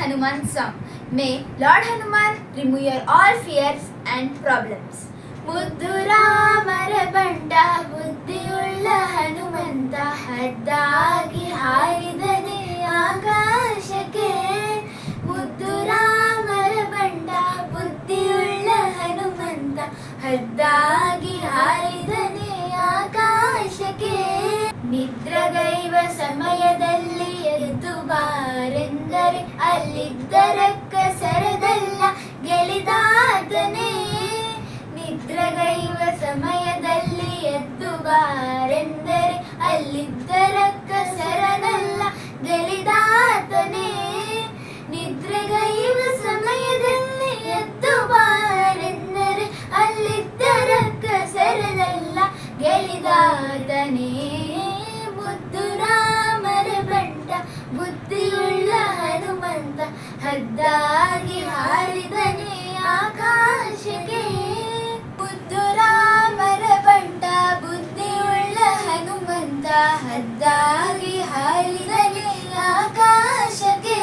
Hanuman song. May Lord Hanuman remove your all fears and problems. ಮುದ್ದು ರಾಮರ ಬಂಟ ಬುದ್ಧಿಯುಳ್ಳ ಹನುಮಂತ ಹದ್ದಾಗಿ ಹಾರಿದನೆ ಆಕಾಶಕ್ಕೆ. ಮುದ್ದು ರಾಮರ ಬಂಟ ಬುದ್ಧಿಯುಳ್ಳ ಹನುಮಂತ ಹದ್ದಾಗಿ ಹಾರಿದನೆ ಆಕಾಶಕ್ಕೆ. ನಿದ್ರಗೈವ ಸಮಯದಲ್ಲಿ ಎದ್ದು ಬಾರೆಂದರೆ ಅಲ್ಲಿದ್ದರಕ್ಕ ಸರದಲ್ಲ ಗೆಲಿದಾತನೇ. ನಿದ್ರಗೈವ ಸಮಯದಲ್ಲಿ ಎದ್ದು ಬಾರೆಂದರೆ ಅಲ್ಲಿದ್ದರಕ್ಕ ಸರದಲ್ಲ ಗೆಲಿದಾತನೇ. ನಿದ್ರೆಗೈವ ಸಮಯದಲ್ಲಿ ಎದ್ದು ಬಾರೆಂದರೆ ಅಲ್ಲಿದ್ದರಕ್ಕ ಸರದಲ್ಲ ಗೆಲಿದಾತನೇ. ಮುದ್ದು ರಾಮರ ಬಂಟ ಬುದ್ಧಿಯುಳ್ಳ ಹನುಮಂತ ಹದ್ದಾಗಿ ಹಾರಿದನೆ ಆಕಾಶಕ್ಕೆ. ಮುದ್ದು ರಾಮರ ಬಂಟ ಬುದ್ಧಿಯುಳ್ಳ ಹನುಮಂತ ಹದ್ದಾಗಿ ಹಾರಿದನೆ ಆಕಾಶಕ್ಕೆ.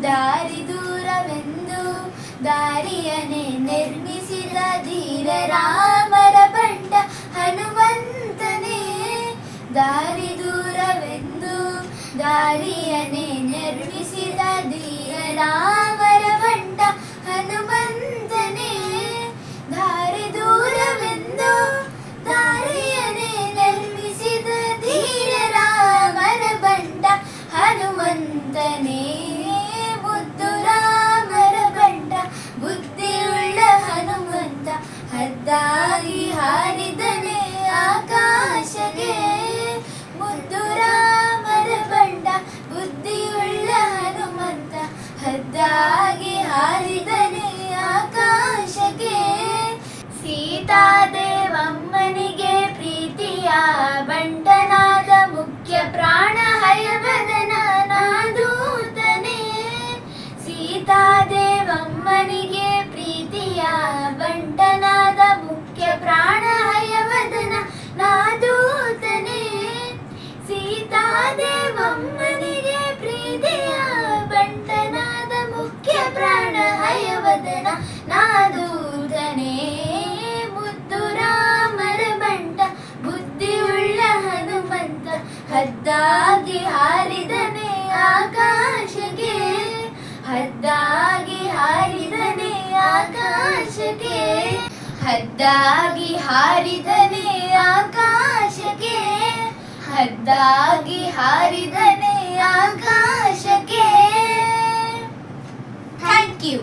ದಾರಿ ದೂರವೆಂದು ದಾರಿಯನ್ನೇ ನಿರ್ಮಿಸಿದ ಧೀರ ರಾಮರ ಬಂಟ ಹನುಮಂತನೇ. ದಾರಿ ದೂರವೆಂದು ದಾರಿಯನ್ನೇ ನಿರ್ಮಿಸಿದ ಧೀರ ರಾಮರ ಬಂಟ ಹನುಮಂತನೇ. ದಾರಿ ದೂರವೆಂದು ದಾರಿಯನ್ನೇ ನಿರ್ಮಿಸಿದ ಧೀರ ರಾಮರ ಬಂಟ ಹನುಮಂತನೇ. ಮುದ್ದು ರಾಮರ ಬಂಟ ಬುದ್ಧಿಯುಳ್ಳ ಹನುಮಂತ ಹದ್ದಾಗಿ ಹಾರಿದನೆ ಆಕಾಶಕ್ಕೆ. ಮುದ್ದು ರಾಮರ ಬಂಟ ಬುದ್ಧಿಯುಳ್ಳ ಹನುಮಂತ ಹದ್ದಾಗಿ ಹಾರಿದನೆ ಆಕಾಶಕ್ಕೆ. ಸೀತಾದೇವಮ್ಮನಿಗೆ ಪ್ರೀತಿಯ ಬಂಟನಾದ ಮುಖ್ಯ ಪ್ರಾಣ ಹಯವದನ ನಾದೂತನೇ. ಸೀತಾದೇವಮ್ಮನಿಗೆ ಪ್ರೀತಿಯ ಬಂಟನಾದ ಮುಖ್ಯ ಪ್ರಾಣ ಹಯವದನ ನಾದೂತನೇ. ಸೀತಾದೇವಮ್ಮನಿಗೆ ಪ್ರೀತಿಯ ಬಂಟನಾದ ಮುಖ್ಯ ಪ್ರಾಣ ಹಯವದನ ನಾದೂತನೇ. ಮುದ್ದು ರಾಮರ ಬಂಟ ಬುದ್ಧಿಯುಳ್ಳ ಹನುಮಂತ ಹದ್ದಾಗಿ ಹಾರಿದನೆ ಆಕಾಶಕ್ಕೆ. ಹದ್ದಾಗಿ ಹಾರಿದನೆ ಆಕಾಶಕ್ಕೆ. ಹದ್ದಾಗಿ ಹಾರಿದನೆ ಆಕಾಶಕ್ಕೆ. ಹದ್ದಾಗಿ ಹಾರಿದನೆ ಆಕಾಶಕ್ಕೆ. Thank you.